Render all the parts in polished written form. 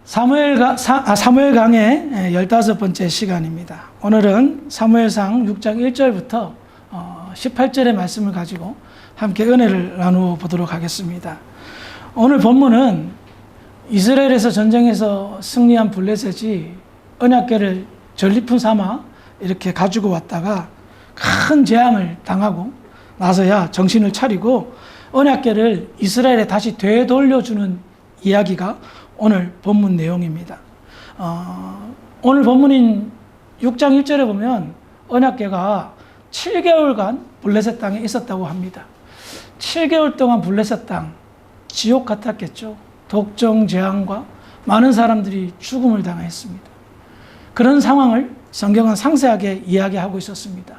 사무엘강의 15번째 시간입니다. 오늘은 사무엘상 6장 1절부터 18절의 말씀을 가지고 함께 은혜를 나누어 보도록 하겠습니다. 오늘 본문은 이스라엘에서 전쟁에서 승리한 블레셋이 언약궤를 전리품 삼아 이렇게 가지고 왔다가 큰 재앙을 당하고 나서야 정신을 차리고 언약궤를 이스라엘에 다시 되돌려주는 이야기가 오늘 본문 내용입니다. 오늘 본문인 6장 1절에 보면 언약궤가 7개월간 블레셋 땅에 있었다고 합니다. 7개월 동안 블레셋 땅 지옥 같았겠죠. 독종 재앙과 많은 사람들이 죽음을 당했습니다. 그런 상황을 성경은 상세하게 이야기하고 있었습니다.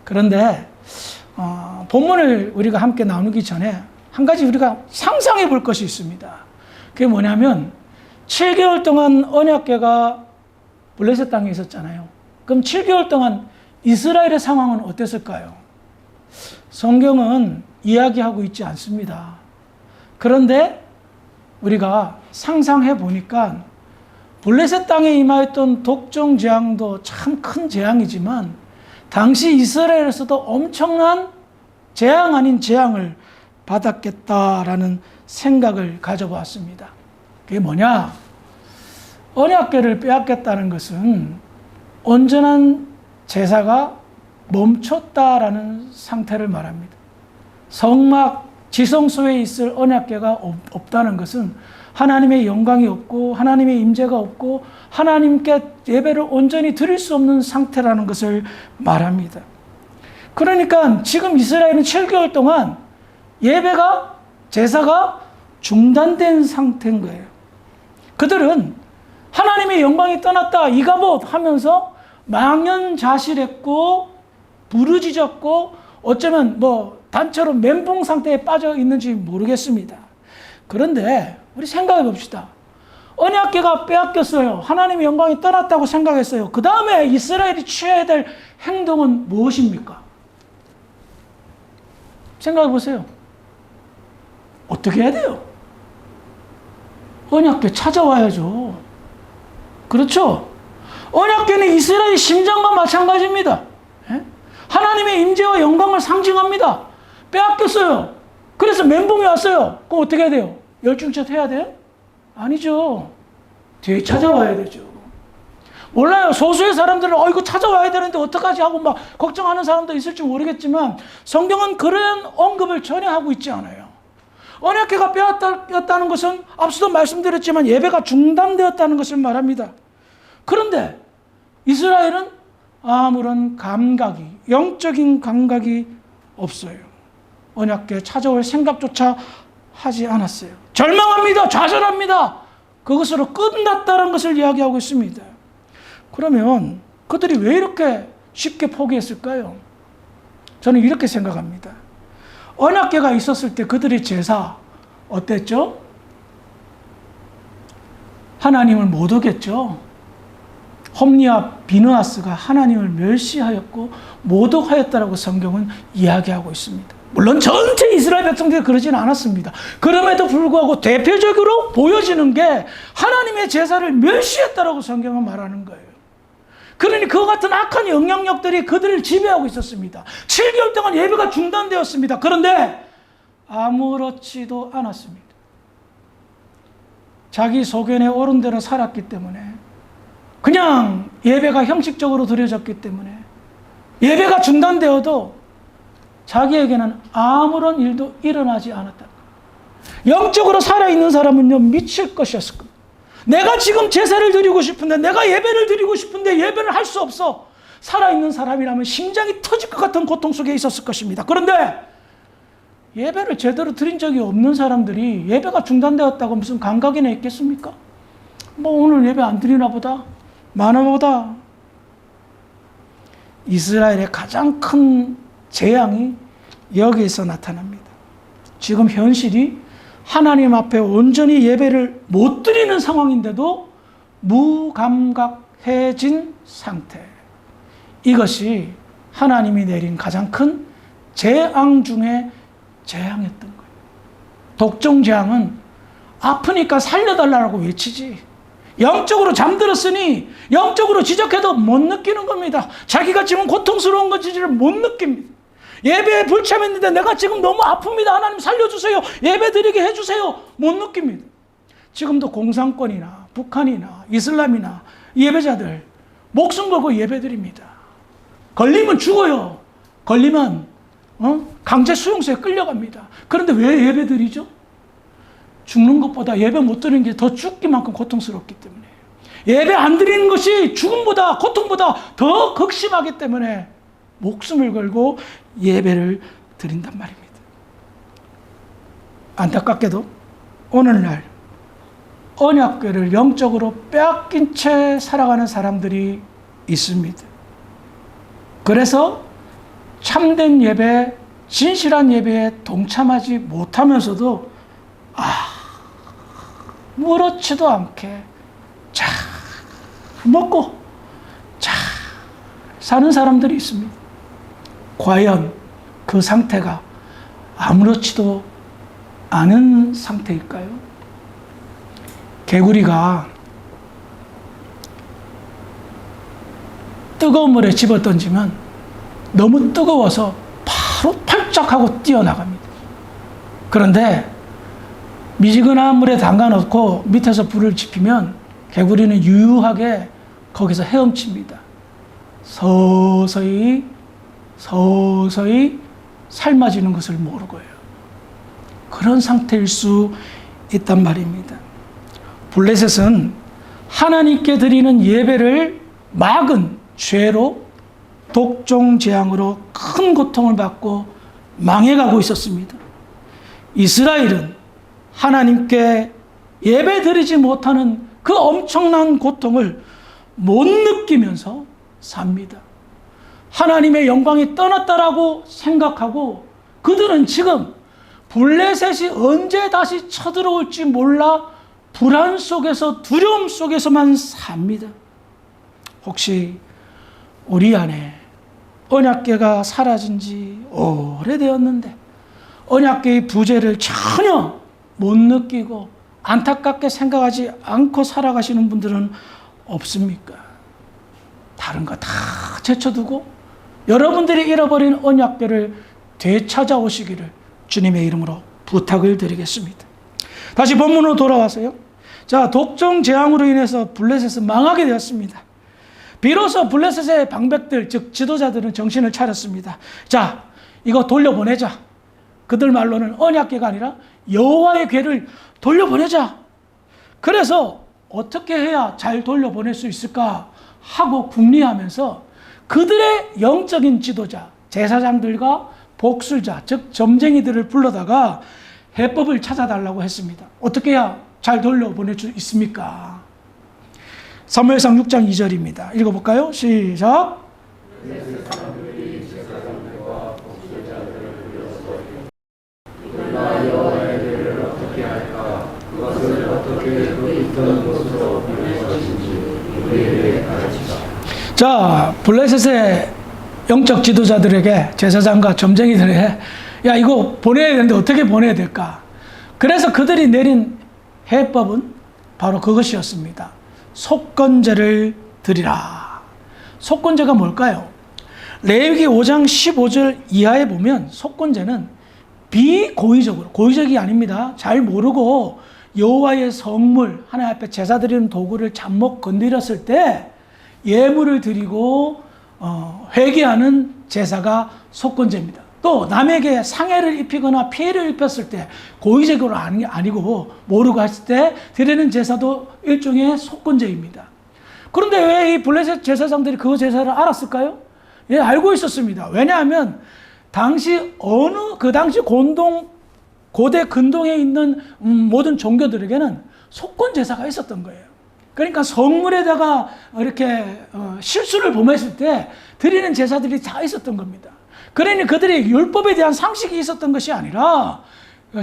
그런데 본문을 우리가 함께 나누기 전에 한 가지 우리가 상상해 볼 것이 있습니다. 그게 뭐냐면 7개월 동안 언약궤가 블레셋 땅에 있었잖아요. 그럼 7개월 동안 이스라엘의 상황은 어땠을까요? 성경은 이야기하고 있지 않습니다. 그런데 우리가 상상해 보니까 블레셋 땅에 임하였던 독종 재앙도 참 큰 재앙이지만 당시 이스라엘에서도 엄청난 재앙 아닌 재앙을 받았겠다라는 생각을 가져보았습니다. 그게 뭐냐? 언약궤를 빼앗겼다는 것은 온전한 제사가 멈췄다라는 상태를 말합니다. 성막 지성소에 있을 언약궤가 없다는 것은 하나님의 영광이 없고 하나님의 임재가 없고 하나님께 예배를 온전히 드릴 수 없는 상태라는 것을 말합니다. 그러니까 지금 이스라엘은 7개월 동안 예배가 제사가 중단된 상태인 거예요. 그들은 하나님의 영광이 떠났다 이가봇 하면서 망연자실했고 부르짖었고 어쩌면 단처럼 멘붕 상태에 빠져 있는지 모르겠습니다. 그런데 우리 생각해 봅시다. 언약궤가 빼앗겼어요. 하나님의 영광이 떠났다고 생각했어요. 그 다음에 이스라엘이 취해야 될 행동은 무엇입니까? 생각해 보세요. 어떻게 해야 돼요? 언약궤 찾아와야죠. 그렇죠? 언약궤는 이스라엘 심장과 마찬가지입니다. 하나님의 임재와 영광을 상징합니다. 빼앗겼어요. 그래서 멘붕이 왔어요. 그럼 어떻게 해야 돼요? 열중샷 해야 돼요? 아니죠. 뒤에 찾아와야 되죠. 몰라요. 소수의 사람들은 이거 찾아와야 되는데 어떡하지 하고 막 걱정하는 사람도 있을지 모르겠지만 성경은 그런 언급을 전혀 하고 있지 않아요. 언약궤가 빼앗겼다는 것은 앞서도 말씀드렸지만 예배가 중단되었다는 것을 말합니다. 그런데 이스라엘은 아무런 감각이, 영적인 감각이 없어요. 언약궤 찾아올 생각조차 하지 않았어요. 절망합니다. 좌절합니다. 그것으로 끝났다는 것을 이야기하고 있습니다. 그러면 그들이 왜 이렇게 쉽게 포기했을까요? 저는 이렇게 생각합니다. 언약궤가 있었을 때 그들의 제사 어땠죠? 하나님을 못 어겼죠. 홈리와 비느하스가 하나님을 멸시하였고 모독하였다라고 성경은 이야기하고 있습니다. 물론 전체 이스라엘 백성들이 그러지는 않았습니다. 그럼에도 불구하고 대표적으로 보여지는 게 하나님의 제사를 멸시했다라고 성경은 말하는 거예요. 그러니 그와 같은 악한 영향력들이 그들을 지배하고 있었습니다. 7개월 동안 예배가 중단되었습니다. 그런데 아무렇지도 않았습니다. 자기 소견에 옳은 대로 살았기 때문에 그냥 예배가 형식적으로 드려졌기 때문에 예배가 중단되어도 자기에게는 아무런 일도 일어나지 않았다. 영적으로 살아있는 사람은요 미칠 것이었을 겁니다. 내가 지금 제사를 드리고 싶은데 내가 예배를 드리고 싶은데 예배를 할 수 없어. 살아있는 사람이라면 심장이 터질 것 같은 고통 속에 있었을 것입니다. 그런데 예배를 제대로 드린 적이 없는 사람들이 예배가 중단되었다고 무슨 감각이나 있겠습니까? 오늘 예배 안 드리나 보다. 마나 보다. 이스라엘의 가장 큰 재앙이 여기에서 나타납니다. 지금 현실이 하나님 앞에 온전히 예배를 못 드리는 상황인데도 무감각해진 상태. 이것이 하나님이 내린 가장 큰 재앙 중에 재앙이었던 거예요. 독종 재앙은 아프니까 살려달라고 외치지 영적으로 잠들었으니 영적으로 지적해도 못 느끼는 겁니다. 자기가 지금 고통스러운 건지를 못 느낍니다. 예배에 불참했는데 내가 지금 너무 아픕니다. 하나님 살려주세요. 예배 드리게 해주세요. 못 느낍니다. 지금도 공산권이나 북한이나 이슬람이나 예배자들 목숨 걸고 예배 드립니다. 걸리면 죽어요. 걸리면 강제 수용소에 끌려갑니다. 그런데 왜 예배 드리죠? 죽는 것보다 예배 못 드리는 게 더 죽기만큼 고통스럽기 때문에, 예배 안 드리는 것이 죽음보다 고통보다 더 극심하기 때문에 목숨을 걸고 예배를 드린단 말입니다. 안타깝게도 오늘날 언약궤를 영적으로 빼앗긴 채 살아가는 사람들이 있습니다. 그래서 참된 예배, 진실한 예배에 동참하지 못하면서도 무렇지도 않게 잘 먹고 잘 사는 사람들이 있습니다. 과연 그 상태가 아무렇지도 않은 상태일까요? 개구리가 뜨거운 물에 집어던지면 너무 뜨거워서 바로 팔짝하고 뛰어나갑니다. 그런데 미지근한 물에 담가놓고 밑에서 불을 지피면 개구리는 유유하게 거기서 헤엄칩니다. 서서히 삶아지는 것을 모르고요. 그런 상태일 수 있단 말입니다. 블레셋은 하나님께 드리는 예배를 막은 죄로 독종재앙으로 큰 고통을 받고 망해가고 있었습니다. 이스라엘은 하나님께 예배 드리지 못하는 그 엄청난 고통을 못 느끼면서 삽니다. 하나님의 영광이 떠났다라고 생각하고 그들은 지금 블레셋이 언제 다시 쳐들어올지 몰라 불안 속에서 두려움 속에서만 삽니다. 혹시 우리 안에 언약궤가 사라진 지 오래되었는데 언약궤의 부재를 전혀 못 느끼고 안타깝게 생각하지 않고 살아가시는 분들은 없습니까? 다른 거 다 제쳐두고 여러분들이 잃어버린 언약궤를 되찾아오시기를 주님의 이름으로 부탁을 드리겠습니다. 다시 본문으로 돌아와서요. 자, 독종재앙으로 인해서 블레셋은 망하게 되었습니다. 비로소 블레셋의 방백들, 즉 지도자들은 정신을 차렸습니다. 자, 이거 돌려보내자. 그들 말로는 언약궤가 아니라 여호와의 궤를 돌려보내자. 그래서 어떻게 해야 잘 돌려보낼 수 있을까 하고 궁리하면서 그들의 영적인 지도자, 제사장들과 복술자, 즉 점쟁이들을 불러다가 해법을 찾아달라고 했습니다. 어떻게 해야 잘 돌려보낼 수 있습니까? 사무엘상 6장 2절입니다. 읽어볼까요? 시작. 자, 블레셋의 영적 지도자들에게, 제사장과 점쟁이들에게 야, 이거 보내야 되는데 어떻게 보내야 될까? 그래서 그들이 내린 해법은 바로 그것이었습니다. 속건제를 드리라. 속건제가 뭘까요? 레위기 5장 15절 이하에 보면 속건제는 비고의적으로, 고의적이 아닙니다. 잘 모르고 여호와의 성물, 하나님 앞에 제사 드리는 도구를 잘못 건드렸을 때 예물을 드리고 회개하는 제사가 속건제입니다. 또 남에게 상해를 입히거나 피해를 입혔을 때 고의적으로 아니고 모르고 했을 때 드리는 제사도 일종의 속건제입니다. 그런데 왜 이 블레셋 제사장들이 그 제사를 알았을까요? 예, 알고 있었습니다. 왜냐하면 그 당시 고대 근동에 있는 모든 종교들에게는 속건 제사가 있었던 거예요. 그러니까 성물에다가 이렇게 실수를 범했을 때 드리는 제사들이 다 있었던 겁니다. 그러니 그들이 율법에 대한 상식이 있었던 것이 아니라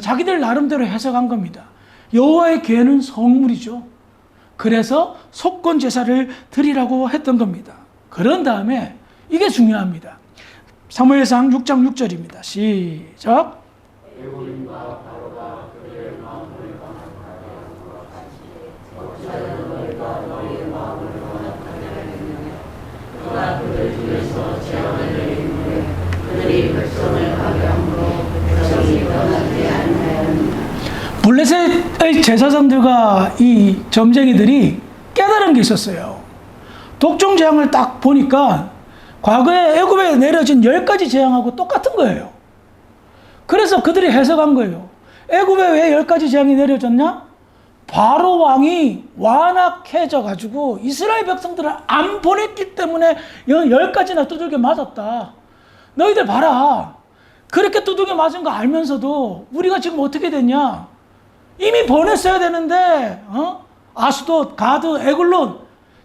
자기들 나름대로 해석한 겁니다. 여호와의 궤는 성물이죠. 그래서 속건 제사를 드리라고 했던 겁니다. 그런 다음에 이게 중요합니다. 사무엘상 6장 6절입니다. 시작. 블레셋의 제사장들과 이 점쟁이들이 깨달은 게 있었어요. 독종 재앙을 딱 보니까 과거에 애굽에 내려진 10가지 재앙하고 똑같은 거예요. 그래서 그들이 해석한 거예요. 애굽에 왜 10가지 재앙이 내려졌냐? 바로 왕이 완악해져 가지고 이스라엘 백성들을 안 보냈기 때문에 10가지나 두들겨 맞았다. 너희들 봐라. 그렇게 두들겨 맞은 거 알면서도 우리가 지금 어떻게 됐냐? 이미 보냈어야 되는데 아스돗, 가드, 에글론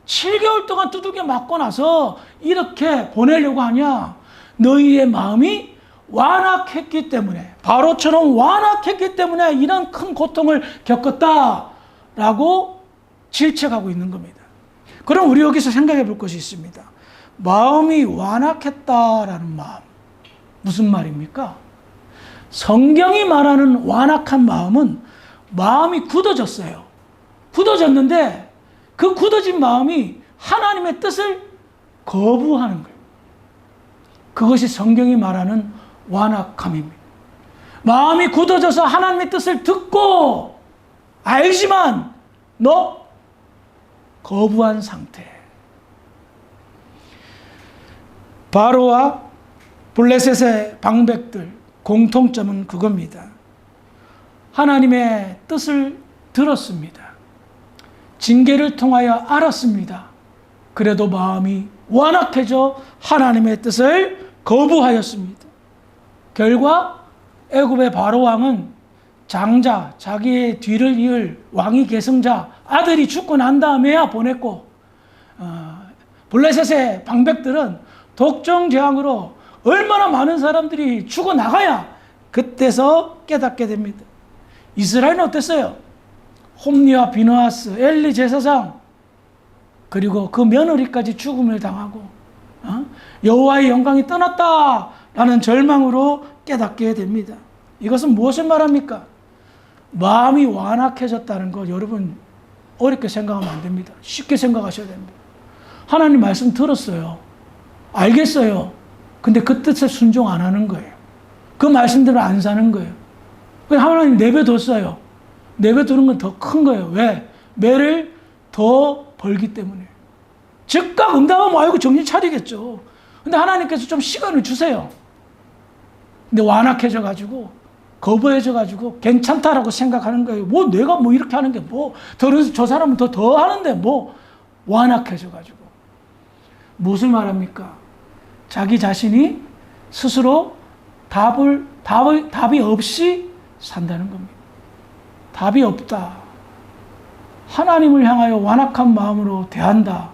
7개월 동안 두들겨 맞고 나서 이렇게 보내려고 하냐? 너희의 마음이 완악했기 때문에, 바로처럼 완악했기 때문에 이런 큰 고통을 겪었다라고 질책하고 있는 겁니다. 그럼 우리 여기서 생각해 볼 것이 있습니다. 마음이 완악했다라는 마음, 무슨 말입니까? 성경이 말하는 완악한 마음은 마음이 굳어졌어요. 굳어졌는데 그 굳어진 마음이 하나님의 뜻을 거부하는 거예요. 그것이 성경이 말하는 완악함입니다. 마음이 굳어져서 하나님의 뜻을 듣고 알지만 너 거부한 상태. 바로와 블레셋의 방백들 공통점은 그겁니다. 하나님의 뜻을 들었습니다. 징계를 통하여 알았습니다. 그래도 마음이 완악해져 하나님의 뜻을 거부하였습니다. 결과 애굽의 바로 왕은 장자, 자기의 뒤를 이을 왕위 계승자 아들이 죽고 난 다음에야 보냈고, 블레셋의 방백들은 독종 재앙으로 얼마나 많은 사람들이 죽어나가야 그때서 깨닫게 됩니다. 이스라엘은 어땠어요? 홈리와 비느하스, 엘리 제사장, 그리고 그 며느리까지 죽음을 당하고 여호와의 영광이 떠났다라는 절망으로 깨닫게 됩니다. 이것은 무엇을 말합니까? 마음이 완악해졌다는 거 여러분 어렵게 생각하면 안 됩니다. 쉽게 생각하셔야 됩니다. 하나님 말씀 들었어요. 알겠어요. 근데 그 뜻에 순종 안 하는 거예요. 그 말씀대로 안 사는 거예요. 하나님 내버려뒀어요. 내버려두는 건 더 큰 거예요. 왜? 매를 더 벌기 때문에. 즉각 응답하면 아이고 정신 차리겠죠. 근데 하나님께서 좀 시간을 주세요. 근데 완악해져가지고 거부해져가지고 괜찮다라고 생각하는 거예요. 뭐 내가 뭐 이렇게 하는 게 뭐 저 사람은 더 하는데 뭐 완악해져가지고 무엇을 말합니까? 자기 자신이 스스로 답이 없이 산다는 겁니다. 답이 없다. 하나님을 향하여 완악한 마음으로 대한다.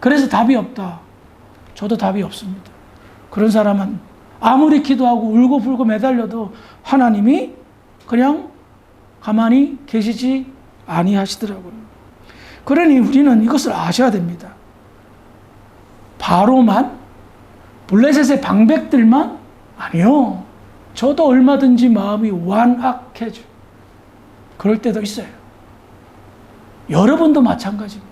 그래서 답이 없다. 저도 답이 없습니다. 그런 사람은 아무리 기도하고 울고불고 매달려도 하나님이 그냥 가만히 계시지 아니하시더라고요. 그러니 우리는 이것을 아셔야 됩니다. 바로만? 블레셋의 방백들만? 아니요. 저도 얼마든지 마음이 완악해져. 그럴 때도 있어요. 여러분도 마찬가지입니다.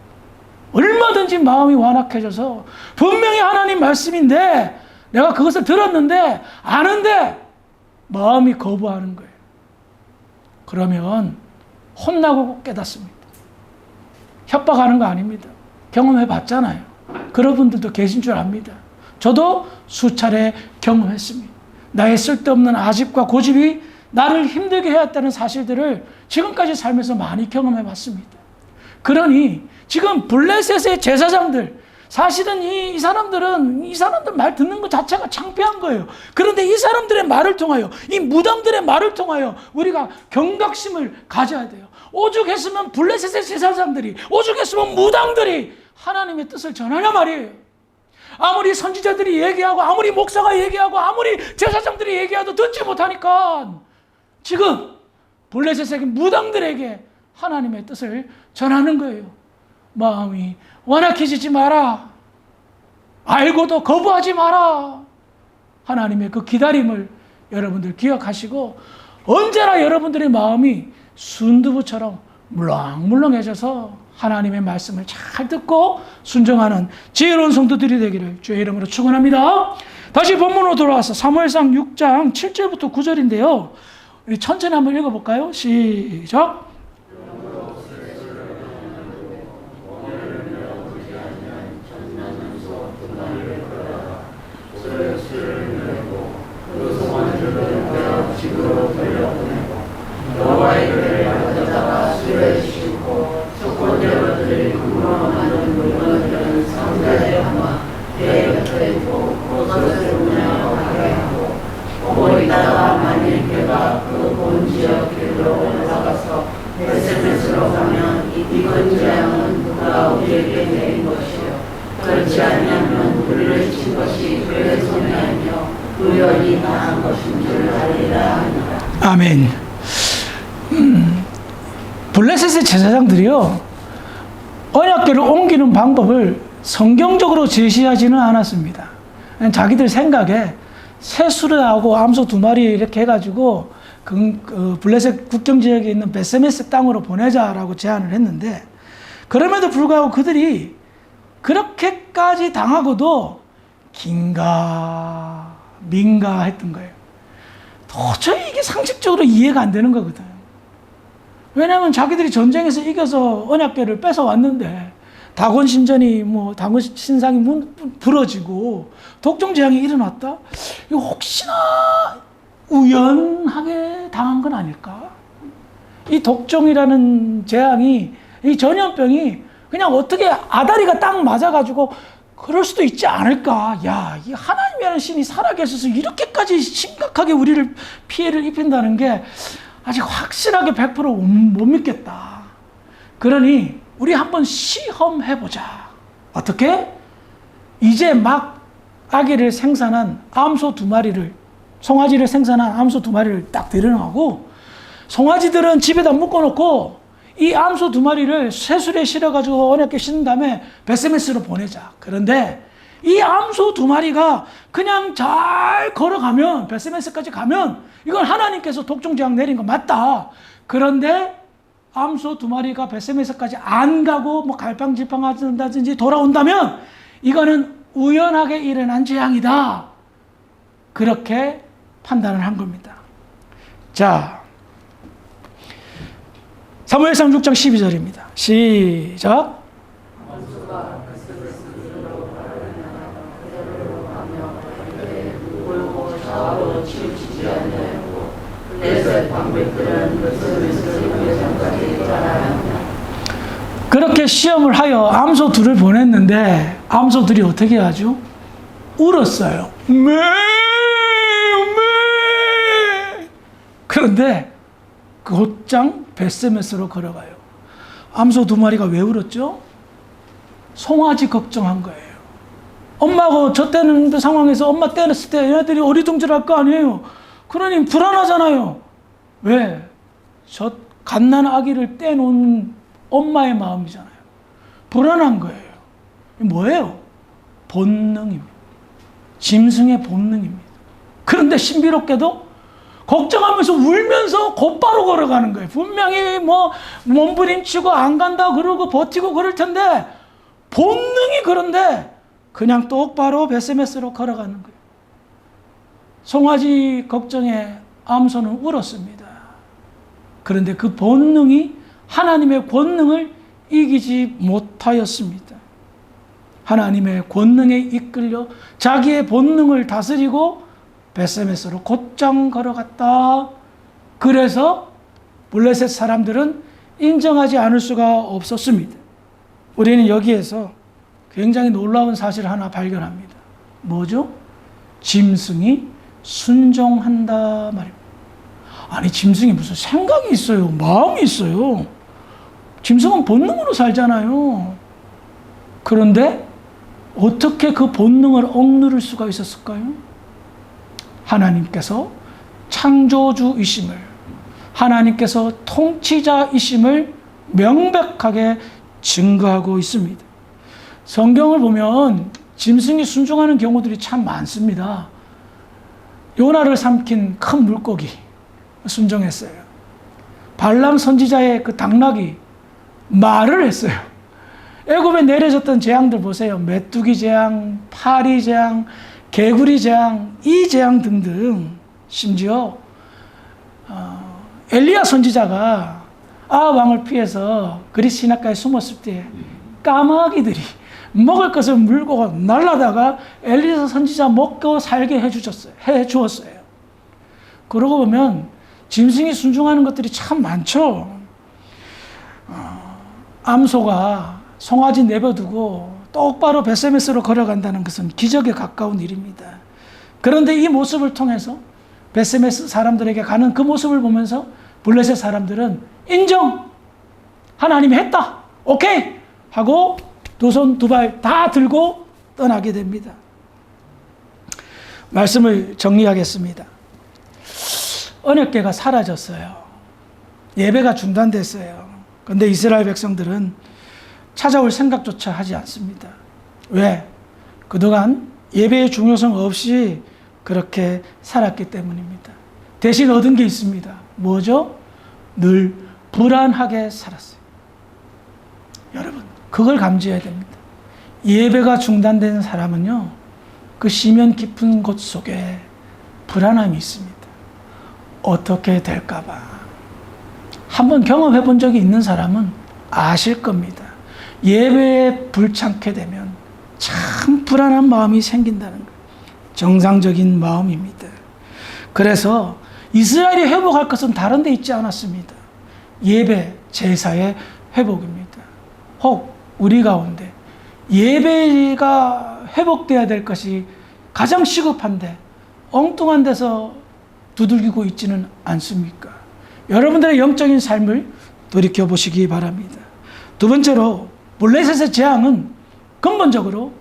얼마든지 마음이 완악해져서 분명히 하나님 말씀인데 내가 그것을 들었는데 아는데 마음이 거부하는 거예요. 그러면 혼나고 깨닫습니다. 협박하는 거 아닙니다. 경험해 봤잖아요. 그런 분들도 계신 줄 압니다. 저도 수차례 경험했습니다. 나의 쓸데없는 아집과 고집이 나를 힘들게 해왔다는 사실들을 지금까지 살면서 많이 경험해 봤습니다. 그러니 지금 블레셋의 제사장들, 사실은 이 사람들 말 듣는 것 자체가 창피한 거예요. 그런데 이 사람들의 말을 통하여, 이 무당들의 말을 통하여 우리가 경각심을 가져야 돼요. 오죽했으면 블레셋의 제사장들이, 오죽했으면 무당들이 하나님의 뜻을 전하냐 말이에요. 아무리 선지자들이 얘기하고, 아무리 목사가 얘기하고, 아무리 제사장들이 얘기해도 듣지 못하니까 지금 블레셋의 무당들에게 하나님의 뜻을 전하는 거예요. 마음이 완악해지지 마라. 알고도 거부하지 마라. 하나님의 그 기다림을 여러분들 기억하시고 언제나 여러분들의 마음이 순두부처럼 물렁물렁해져서 하나님의 말씀을 잘 듣고 순종하는 지혜로운 성도들이 되기를 주의 이름으로 축원합니다. 다시 본문으로 돌아와서 사무엘상 6장 7절부터 9절인데요. 우리 천천히 한번 읽어볼까요? 시작. 그렇지 않으면 우리를 친 것이 그의 손이 아니요 우연히 당한 것인 줄 알리라 하니라. 아멘. 블레셋의 제사장들이요, 언약궤를 옮기는 방법을 성경적으로 제시하지는 않았습니다. 자기들 생각에 새수레하고 암소 2마리 이렇게 해가지고 그 블레셋 국경 지역에 있는 베세메스 땅으로 보내자라고 제안을 했는데, 그럼에도 불구하고 그들이 그렇게까지 당하고도 긴가 민가 했던 거예요. 도저히 이게 상식적으로 이해가 안 되는 거거든. 왜냐하면 자기들이 전쟁에서 이겨서 언약궤를 뺏어왔는데 다곤 신전이 다곤 신상이 부러지고 독종 재앙이 일어났다? 이거 혹시나 우연하게 당한 건 아닐까? 이 독종이라는 재앙이, 이 전염병이 그냥 어떻게 아다리가 딱 맞아가지고 그럴 수도 있지 않을까? 야, 이 하나님이라는 신이 살아계셔서 이렇게까지 심각하게 우리를 피해를 입힌다는 게 아직 확실하게 100%못 믿겠다. 그러니 우리 한번 시험해보자. 어떻게? 이제 막 아기를 생산한 암소 2마리를, 송아지를 생산한 암소 2마리를 딱 데려나고, 송아지들은 집에다 묶어놓고 이 암소 2마리를 쇠술에 실어가지고 언약궤 씌운 다음에 베세메스로 보내자. 그런데 이 암소 2마리가 그냥 잘 걸어가면, 베세메스까지 가면 이건 하나님께서 독종재앙 내린 거 맞다. 그런데 암소 2마리가 베세메스까지 안 가고 갈팡질팡 한다든지 돌아온다면 이거는 우연하게 일어난 재앙이다. 그렇게 판단을 한 겁니다. 자, 사무엘상 6장 12절입니다. 시작. 그렇게 시험을 하여 암소 2를 보냈는데 암소들이 어떻게 하죠? 울었어요. 매. 그런데 곧장 베세메스로 걸어가요. 암소 2마리가 왜 울었죠? 송아지 걱정한 거예요. 엄마가 저 때는 그 상황에서 엄마 때렸을 때 얘네들이 어리둥절할 거 아니에요. 그러니 불안하잖아요. 왜? 저 갓난 아기를 떼놓은 엄마의 마음이잖아요. 불안한 거예요. 뭐예요? 본능입니다. 짐승의 본능입니다. 그런데 신비롭게도 걱정하면서 울면서 곧바로 걸어가는 거예요. 분명히 몸부림치고 안 간다 그러고 버티고 그럴 텐데 본능이 그런데 그냥 똑바로 베세메스로 걸어가는 거예요. 송아지 걱정에 암소는 울었습니다. 그런데 그 본능이 하나님의 권능을 이기지 못하였습니다. 하나님의 권능에 이끌려 자기의 본능을 다스리고 베세메스로 곧장 걸어갔다. 그래서 블레셋 사람들은 인정하지 않을 수가 없었습니다. 우리는 여기에서 굉장히 놀라운 사실을 하나 발견합니다. 뭐죠? 짐승이 순종한다 말입니다. 아니, 짐승이 무슨 생각이 있어요? 마음이 있어요. 짐승은 본능으로 살잖아요. 그런데 어떻게 그 본능을 억누를 수가 있었을까요? 하나님께서 창조주이심을, 하나님께서 통치자이심을 명백하게 증거하고 있습니다. 성경을 보면 짐승이 순종하는 경우들이 참 많습니다. 요나를 삼킨 큰 물고기 순종했어요. 발람 선지자의 그 당나귀 말을 했어요. 애굽에 내려졌던 재앙들 보세요. 메뚜기 재앙, 파리 재앙, 개구리 재앙, 이 재앙 등등. 심지어 엘리야 선지자가 아합 왕을 피해서 그리스 시내가에 숨었을 때 까마귀들이 먹을 것을 물고 날라다가 엘리야 선지자 먹고 살게 해주었어요. 그러고 보면 짐승이 순종하는 것들이 참 많죠. 암소가 송아지 내버두고 똑바로 베세메스로 걸어간다는 것은 기적에 가까운 일입니다. 그런데 이 모습을 통해서 베세메스 사람들에게 가는 그 모습을 보면서 블레셋 사람들은 인정! 하나님이 했다! 오케이! 하고 두 손 두 발 다 들고 떠나게 됩니다. 말씀을 정리하겠습니다. 언약궤가 사라졌어요. 예배가 중단됐어요. 그런데 이스라엘 백성들은 찾아올 생각조차 하지 않습니다. 왜? 그동안 예배의 중요성 없이 그렇게 살았기 때문입니다. 대신 얻은 게 있습니다. 뭐죠? 늘 불안하게 살았어요. 여러분, 그걸 감지해야 됩니다. 예배가 중단된 사람은요, 그 심연 깊은 곳 속에 불안함이 있습니다. 어떻게 될까봐. 한번 경험해 본 적이 있는 사람은 아실 겁니다. 예배에 불참게 되면 참 불안한 마음이 생긴다는 거예요. 정상적인 마음입니다. 그래서 이스라엘이 회복할 것은 다른 데 있지 않았습니다. 예배, 제사의 회복입니다. 혹 우리 가운데 예배가 회복돼야 될 것이 가장 시급한데 엉뚱한 데서 두들기고 있지는 않습니까? 여러분들의 영적인 삶을 돌이켜보시기 바랍니다. 두 번째로 블레셋의 재앙은 근본적으로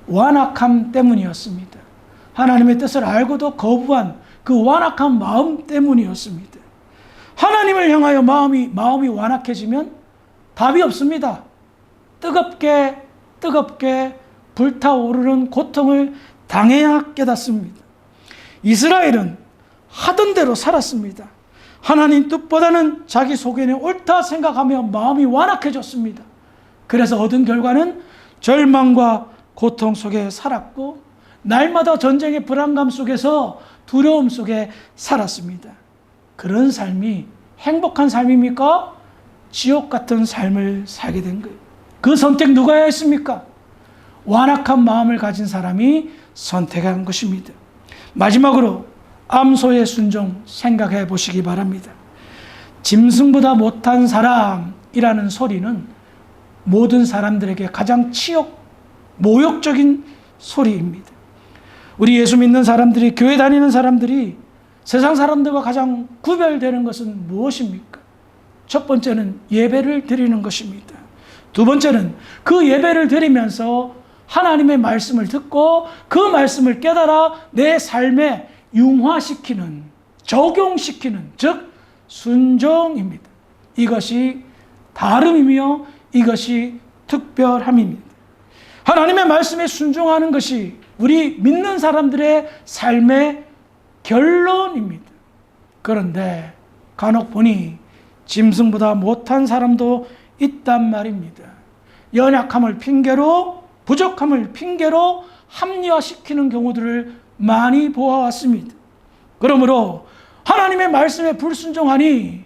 완악함 때문이었습니다. 하나님의 뜻을 알고도 거부한 그 완악한 마음 때문이었습니다. 하나님을 향하여 마음이 완악해지면 답이 없습니다. 뜨겁게 불타오르는 고통을 당해야 깨닫습니다. 이스라엘은 하던 대로 살았습니다. 하나님 뜻보다는 자기 속에는 옳다 생각하며 마음이 완악해졌습니다. 그래서 얻은 결과는 절망과 고통 속에 살았고 날마다 전쟁의 불안감 속에서 두려움 속에 살았습니다. 그런 삶이 행복한 삶입니까? 지옥 같은 삶을 살게 된 거예요. 그 선택 누가 해야 했습니까? 완악한 마음을 가진 사람이 선택한 것입니다. 마지막으로 암소의 순종 생각해 보시기 바랍니다. 짐승보다 못한 사람이라는 소리는 모든 사람들에게 가장 모욕적인 소리입니다. 우리 예수 믿는 사람들이, 교회 다니는 사람들이 세상 사람들과 가장 구별되는 것은 무엇입니까? 첫 번째는 예배를 드리는 것입니다. 두 번째는 그 예배를 드리면서 하나님의 말씀을 듣고 그 말씀을 깨달아 내 삶에 융화시키는, 적용시키는, 즉 순종입니다. 이것이 다름이며 이것이 특별함입니다. 하나님의 말씀에 순종하는 것이 우리 믿는 사람들의 삶의 결론입니다. 그런데 간혹 보니 짐승보다 못한 사람도 있단 말입니다. 연약함을 핑계로, 부족함을 핑계로 합리화시키는 경우들을 많이 보아왔습니다. 그러므로 하나님의 말씀에 불순종하니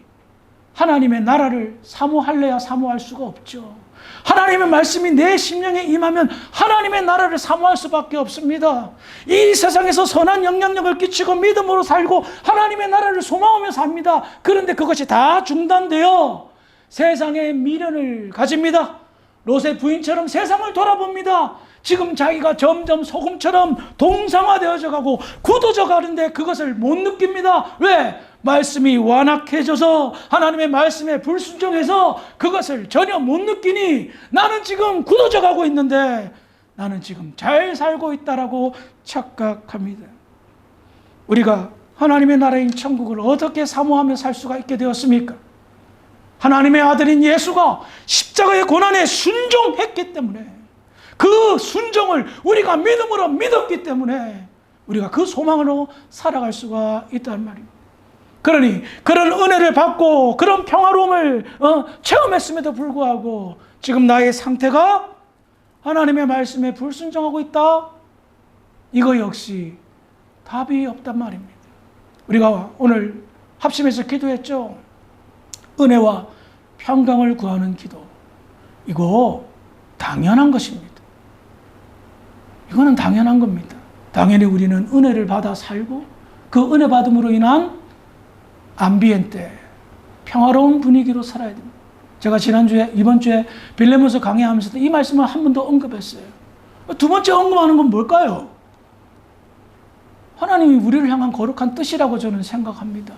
하나님의 나라를 사모할래야 사모할 수가 없죠. 하나님의 말씀이 내 심령에 임하면 하나님의 나라를 사모할 수밖에 없습니다. 이 세상에서 선한 영향력을 끼치고 믿음으로 살고 하나님의 나라를 소망하며 삽니다. 그런데 그것이 다 중단되어 세상의 미련을 가집니다. 롯의 부인처럼 세상을 돌아봅니다. 지금 자기가 점점 소금처럼 동상화되어져 가고 굳어져 가는데 그것을 못 느낍니다. 왜? 말씀이 완악해져서 하나님의 말씀에 불순종해서 그것을 전혀 못 느끼니 나는 지금 굳어져 가고 있는데 나는 지금 잘 살고 있다라고 착각합니다. 우리가 하나님의 나라인 천국을 어떻게 사모하며 살 수가 있게 되었습니까? 하나님의 아들인 예수가 십자가의 고난에 순종했기 때문에, 그 순종을 우리가 믿음으로 믿었기 때문에 우리가 그 소망으로 살아갈 수가 있단 말입니다. 그러니 그런 은혜를 받고 그런 평화로움을 체험했음에도 불구하고 지금 나의 상태가 하나님의 말씀에 불순종하고 있다? 이거 역시 답이 없단 말입니다. 우리가 오늘 합심해서 기도했죠. 은혜와 평강을 구하는 기도. 이거 당연한 것입니다. 이거는 당연한 겁니다. 당연히 우리는 은혜를 받아 살고 그 은혜 받음으로 인한 암비엔테, 평화로운 분위기로 살아야 됩니다. 제가 이번 주에 빌레몬서 강의하면서도 이 말씀을 한 번 더 언급했어요. 두 번째 언급하는 건 뭘까요? 하나님이 우리를 향한 거룩한 뜻이라고 저는 생각합니다.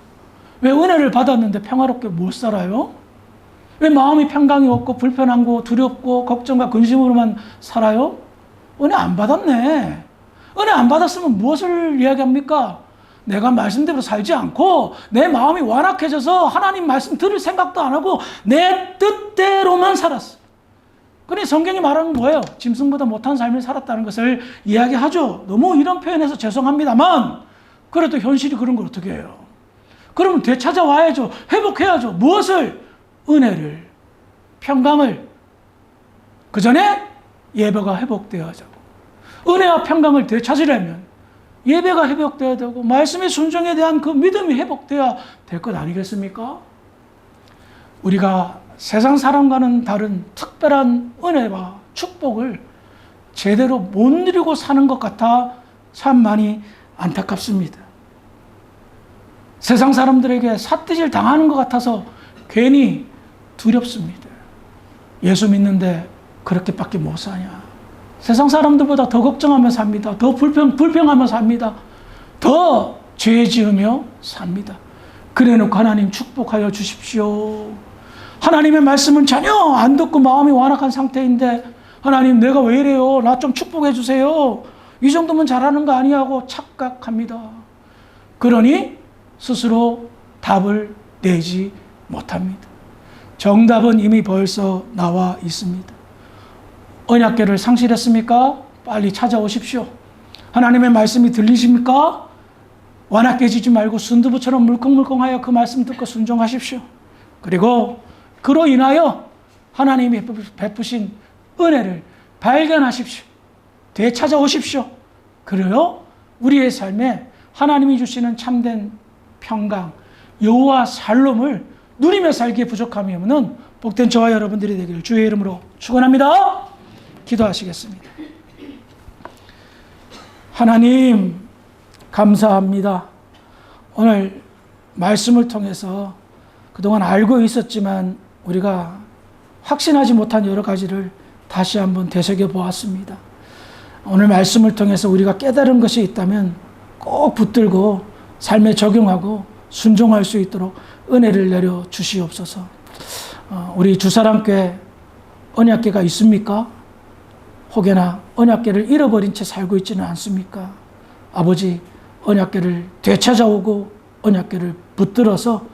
왜 은혜를 받았는데 평화롭게 못 살아요? 왜 마음이 평강이 없고 불편하고 두렵고 걱정과 근심으로만 살아요? 은혜 안 받았네. 은혜 안 받았으면 무엇을 이야기합니까? 내가 말씀대로 살지 않고 내 마음이 완악해져서 하나님 말씀 들을 생각도 안 하고 내 뜻대로만 살았어. 그러니 성경이 말하는 뭐예요? 짐승보다 못한 삶을 살았다는 것을 이야기하죠. 너무 이런 표현해서 죄송합니다만 그래도 현실이 그런 걸 어떻게 해요? 그러면 되찾아와야죠. 회복해야죠. 무엇을? 은혜를, 평강을. 그 전에 예배가 회복되어야 하고 은혜와 평강을 되찾으려면 예배가 회복되어야 되고 말씀의 순종에 대한 그 믿음이 회복되어야 될 것 아니겠습니까? 우리가 세상 사람과는 다른 특별한 은혜와 축복을 제대로 못 누리고 사는 것 같아 참 많이 안타깝습니다. 세상 사람들에게 삿대질 당하는 것 같아서 괜히 두렵습니다. 예수 믿는데 그렇게밖에 못 사냐? 세상 사람들보다 더 걱정하며 삽니다. 더 불평하며 삽니다. 더 죄 지으며 삽니다. 그래놓고 하나님 축복하여 주십시오. 하나님의 말씀은 전혀 안 듣고 마음이 완악한 상태인데 하나님 내가 왜 이래요? 나 좀 축복해 주세요. 이 정도면 잘하는 거 아니냐고 착각합니다. 그러니 스스로 답을 내지 못합니다. 정답은 이미 벌써 나와 있습니다. 언약궤를 상실했습니까? 빨리 찾아오십시오. 하나님의 말씀이 들리십니까? 완악해지지 말고 순두부처럼 물컹물컹하여 그 말씀 듣고 순종하십시오. 그리고 그로 인하여 하나님이 베푸신 은혜를 발견하십시오. 되찾아오십시오. 그래요? 우리의 삶에 하나님이 주시는 참된 평강, 여호와 샬롬을 누리며 살기에 부족함이 없는 복된 저와 여러분들이 되기를 주의 이름으로 축원합니다. 기도하시겠습니다. 하나님 감사합니다. 오늘 말씀을 통해서 그동안 알고 있었지만 우리가 확신하지 못한 여러 가지를 다시 한번 되새겨 보았습니다. 오늘 말씀을 통해서 우리가 깨달은 것이 있다면 꼭 붙들고 삶에 적용하고 순종할 수 있도록 은혜를 내려 주시옵소서. 우리 주사랑교회 언약궤가 있습니까? 혹여나 언약궤를 잃어버린 채 살고 있지는 않습니까? 아버지, 언약궤를 되찾아오고 언약궤를 붙들어서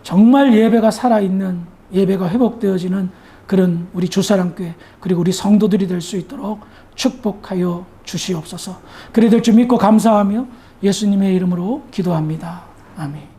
정말 예배가 살아있는, 예배가 회복되어지는 그런 우리 주사랑교회 그리고 우리 성도들이 될 수 있도록 축복하여 주시옵소서. 그래 될 줄 믿고 감사하며 예수님의 이름으로 기도합니다. 아멘.